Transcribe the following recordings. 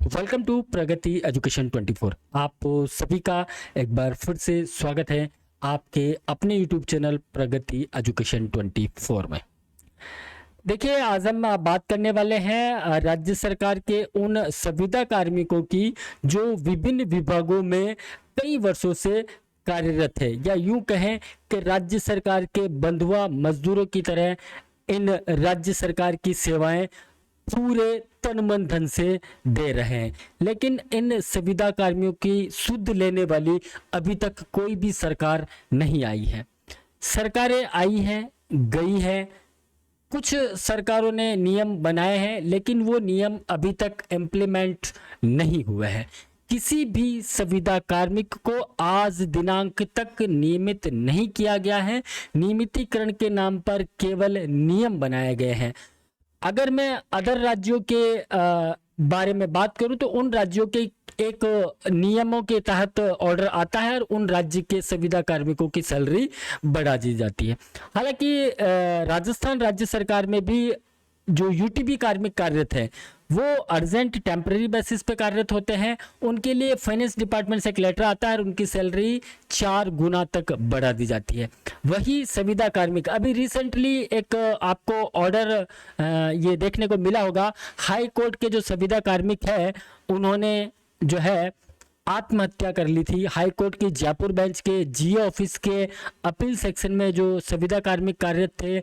Welcome to Pragati education 24। आप सभी का एक बार फिर से स्वागत है आपके अपने यूट्यूब चैनल प्रगति एजुकेशन 24 में। देखिए, आज हम बात करने वाले हैं राज्य सरकार के उन संविदा कार्मिकों की जो विभिन्न विभागों में कई वर्षों से कार्यरत है, या यूं कहें कि राज्य सरकार के बंधुआ मजदूरों की तरह इन राज्य सरकार की सेवाएं पूरे तन मन धन से दे रहे हैं, लेकिन इन संविदा कर्मियों की सुध लेने वाली अभी तक कोई भी सरकार नहीं आई है। सरकारें आई हैं, गई हैं, कुछ सरकारों ने नियम बनाए हैं, लेकिन वो नियम अभी तक इम्प्लीमेंट नहीं हुए हैं। किसी भी संविदा कार्मिक को आज दिनांक तक नियमित नहीं किया गया है। नियमितीकरण के नाम पर केवल नियम बनाए गए हैं। अगर मैं अदर राज्यों के बारे में बात करूं तो उन राज्यों के एक नियमों के तहत ऑर्डर आता है और उन राज्य के संविदा कार्मिकों की सैलरी बढ़ा दी जाती है। हालांकि राजस्थान राज्य सरकार में भी जो यूटीबी कार्मिक कार्यरत है वो अर्जेंट टेम्पररी बेसिस पे कार्यरत होते हैं। उनके लिए फाइनेंस डिपार्टमेंट से एक लेटर आता है और उनकी सैलरी 4 गुना तक बढ़ा दी जाती है। वही संविदा कार्मिक अभी रिसेंटली एक आपको ऑर्डर ये देखने को मिला होगा, हाई कोर्ट के जो संविदा कार्मिक है उन्होंने जो है आत्महत्या कर ली थी। हाई कोर्ट के जयपुर बेंच के जीए ऑफिस के अपील सेक्शन में जो संविदा कार्मिक कार्यरत थे,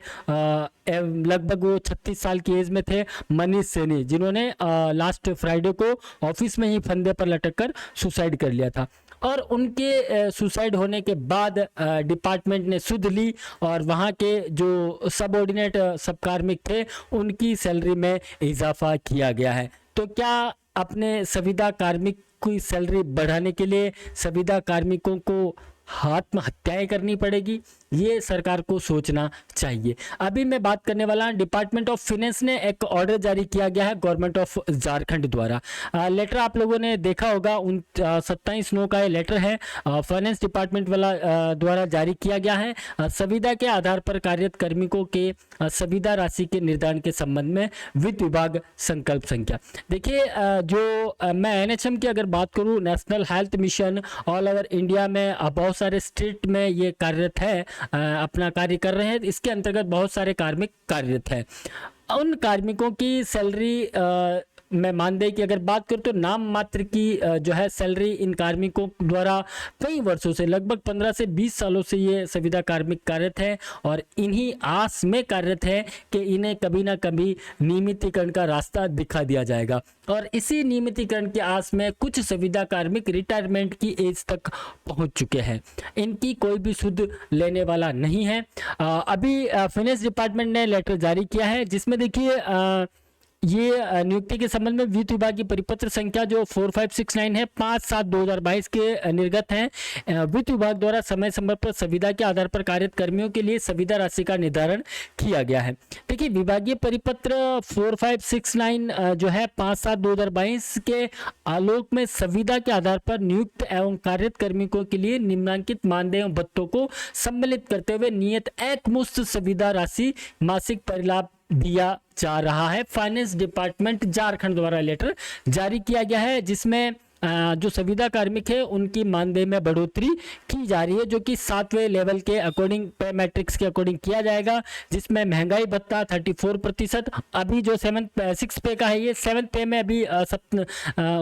लगभग वो 36 साल की एज में थे, मनीष सैनी, जिन्होंने लास्ट फ्राइडे को ऑफिस में ही फंदे पर लटक कर सुसाइड कर लिया था। और उनके सुसाइड होने के बाद डिपार्टमेंट ने सुध ली और वहाँ के जो सबऑर्डिनेट सब कार्मिक थे उनकी सैलरी में इजाफा किया गया है। तो क्या अपने संविदा कार्मिक की सैलरी बढ़ाने के लिए संविदा कार्मिकों को आत्महत्याएं करनी पड़ेगी? ये सरकार को सोचना चाहिए। अभी मैं बात करने वाला डिपार्टमेंट ऑफ फाइनेंस ने एक ऑर्डर जारी किया गया है गवर्नमेंट ऑफ झारखंड द्वारा। लेटर आप लोगों ने देखा होगा, 27/9 का ये लेटर है, फाइनेंस डिपार्टमेंट वाला द्वारा जारी किया गया है। संविदा के आधार पर कार्यरत कार्मिकों के संविदा राशि के निर्धारण के संबंध में वित्त विभाग संकल्प संख्या। देखिए, जो मैं एनएचएम की अगर बात करूँ, national health mission all over India में बहुत सारे स्टेट में ये कार्यरत है, अपना कार्य कर रहे हैं। इसके अंतर्गत बहुत सारे कार्मिक कार्यरत हैं। उन कार्मिकों की सैलरी मैं मानदेय की अगर बात करूं तो नाम मात्र की जो है सैलरी इन कार्मिकों द्वारा कई वर्षों से, लगभग 15 से 20 सालों से ये संविदा कार्मिक कार्यरत है और इन्हीं आस में कार्यरत है कि इन्हें कभी ना कभी नियमितीकरण का रास्ता दिखा दिया जाएगा। और इसी नियमितीकरण की आस में कुछ संविदा कार्मिक रिटायरमेंट की एज तक पहुंच चुके हैं। इनकी कोई भी सुध लेने वाला नहीं है। अभी फाइनेंस डिपार्टमेंट ने लेटर जारी किया है जिसमें देखिए ये नियुक्ति के संबंध में वित्त विभाग की परिपत्र संख्या जो 4569 है 5/7/2022 के निर्गत है। वित्त विभाग द्वारा समय समय पर संविदा के आधार पर कार्यरत कर्मियों के लिए संविदा राशि का निर्धारण किया गया है। देखिए, विभागीय परिपत्र 4569 जो है 5/7/2022 के आलोक में संविदा के आधार पर नियुक्त एवं कार्यरत कर्मियों के लिए निम्नांकित मानदेय एवं भत्तों को सम्मिलित करते हुए नियत एकमुश्त संविदा राशि मासिक परिलाभ दिया जा रहा है। फाइनेंस डिपार्टमेंट झारखंड द्वारा लेटर जारी किया गया है जिसमें जो संविदा कार्मिक है उनकी मानदेय में बढ़ोतरी की जा रही है, जो कि 7वें लेवल के अकॉर्डिंग पे मैट्रिक्स के अकॉर्डिंग किया जाएगा, जिसमें महंगाई भत्ता 34%। अभी जो 6 पे का है, ये 7 पे में अभी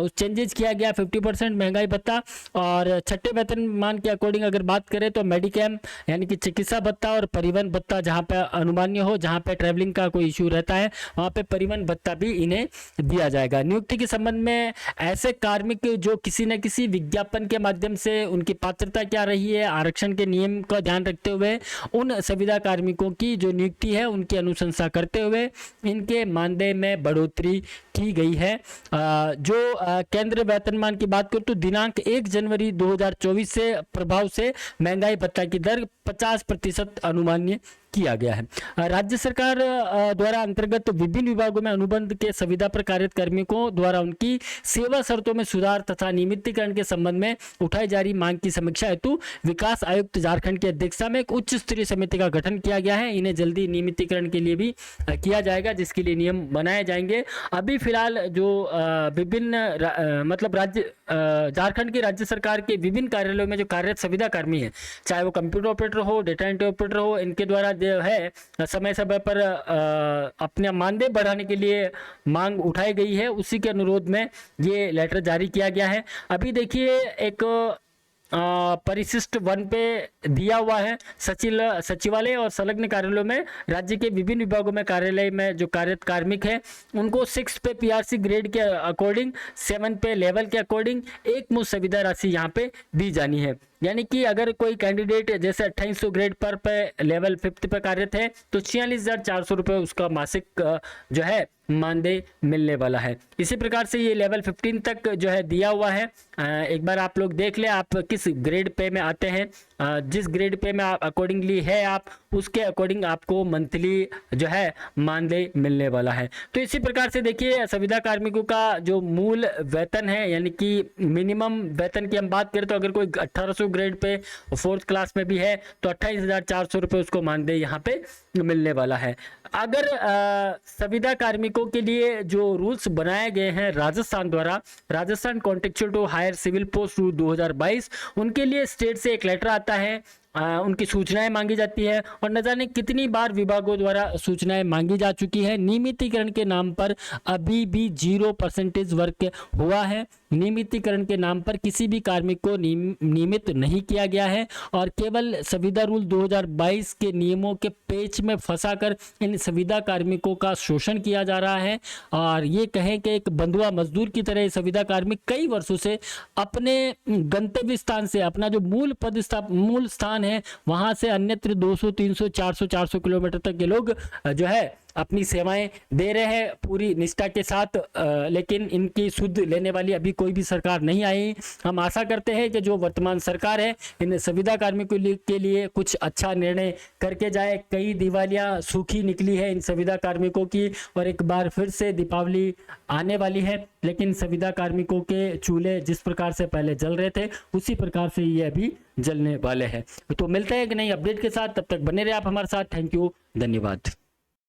चेंजेस किया गया 50% महंगाई भत्ता। और छठे वेतनमान के अकॉर्डिंग अगर बात करें तो मेडिक्लेम यानी कि चिकित्सा भत्ता और परिवहन भत्ता जहाँ पे अनुमान्य हो, जहाँ पे ट्रैवलिंग का कोई इशू रहता है वहाँ पे परिवहन भत्ता भी इन्हें दिया जाएगा। नियुक्ति के संबंध में ऐसे कार्मिक जो किसी न किसी विज्ञापन के माध्यम से उनकी पात्रता क्या रही है, आरक्षण के नियम का ध्यान रखते हुए उन संविदा कार्मिकों की जो नियुक्ति है उनकी अनुशंसा करते हुए इनके मानदेय में बढ़ोतरी की गई है। जो केंद्र वेतनमान की बात करूं तो दिनांक 1 जनवरी 2024 से प्रभाव से महंगाई भत्ता की दर 50% अनुमान्य किया गया है। राज्य सरकार द्वारा अंतर्गत विभिन्न विभागों में अनुबंध के संविदा पर कार्यरत कार्मिकों द्वारा उनकी सेवा शर्तों में सुधार तथा नियमितीकरण के संबंध में उठाई जा रही मांग की समीक्षा हेतु विकास आयुक्त झारखंड की अध्यक्षता में एक उच्च स्तरीय समिति का गठन किया गया है। इन्हें जल्दी नियमितीकरण के लिए भी किया जाएगा, जिसके लिए नियम बनाए जाएंगे। अभी फिलहाल जो विभिन्न मतलब राज्य झारखंड की राज्य सरकार के विभिन्न कार्यालयों में जो कार्यरत संविदा कर्मी है, चाहे वो कंप्यूटर ऑपरेटर हो, डेटा एंट्री ऑपरेटर हो, इनके द्वारा जो है समय समय पर अपने मानदेय बढ़ाने के लिए मांग उठाई गई है। उसी के अनुरोध में ये लेटर जारी किया गया है। अभी देखिए एक परिशिष्ट 1 पे दिया हुआ है सचिवालय और संलग्न कार्यालयों में राज्य के विभिन्न विभागों में कार्यालय में जो कार्यरत कार्मिक है उनको 6 पे पीआरसी ग्रेड के अकॉर्डिंग, 7 पे लेवल के अकॉर्डिंग एक मुश्त संविदा राशि यहाँ पे दी जानी है। यानी कि अगर कोई कैंडिडेट जैसे 2800 ग्रेड पर पे लेवल 5 पे कार्यरत है तो 46,400 रुपये उसका मासिक जो है मानदेय मिलने वाला है। इसी प्रकार से ये लेवल 15 तक जो है दिया हुआ है। एक बार आप लोग देख ले आप किस ग्रेड पे में आते हैं, जिस ग्रेड पे में आप अकॉर्डिंगली है आप उसके अकॉर्डिंग आपको मंथली जो है मानदेय मिलने वाला है। तो इसी प्रकार से देखिए संविदा कार्मिकों का जो मूल वेतन है यानी कि मिनिमम वेतन की हम बात करें तो अगर कोई 1800 ग्रेड पे 4th क्लास में भी है तो 28,400 रुपये उसको मानदेय यहाँ पे मिलने वाला है। अगर संविदा कार्मिकों के लिए जो रूल्स बनाए गए हैं राजस्थान द्वारा, Rajasthan contractual to hire civil post rule 2022, उनके लिए स्टेट से एक लेटर आता है, उनकी सूचनाएं मांगी जाती है और न जाने कितनी बार विभागों द्वारा सूचनाएं मांगी जा चुकी है। नियमितीकरण के नाम पर अभी भी 0% वर्क हुआ है। नियमितीकरण के नाम पर किसी भी कार्मिक को नियमित नहीं किया गया है और केवल संविदा रूल 2022 के नियमों के पेच में फंसाकर इन संविदा कार्मिकों का शोषण किया जा रहा है। और ये कहें कि एक बंधुआ मजदूर की तरह संविदा कार्मिक कई वर्षों से अपने गंतव्य स्थान से अपना जो मूल स्थान है वहां से अन्यत्र 200, 300, 400 किलोमीटर तक के लोग जो है अपनी सेवाएं दे रहे हैं पूरी निष्ठा के साथ, लेकिन इनकी सुध लेने वाली अभी कोई भी सरकार नहीं आई। हम आशा करते हैं कि जो वर्तमान सरकार है इन संविदा कार्मिकों के लिए कुछ अच्छा निर्णय करके जाए। कई दिवालियां सूखी निकली है इन संविदा कार्मिकों की और एक बार फिर से दीपावली आने वाली है, लेकिन संविदा कार्मिकों के चूल्हे जिस प्रकार से पहले जल रहे थे उसी प्रकार से ये अभी जलने वाले हैं। तो मिलते हैं कि नई अपडेट के साथ, तब तक बने रहे आप हमारे साथ। थैंक यू, धन्यवाद।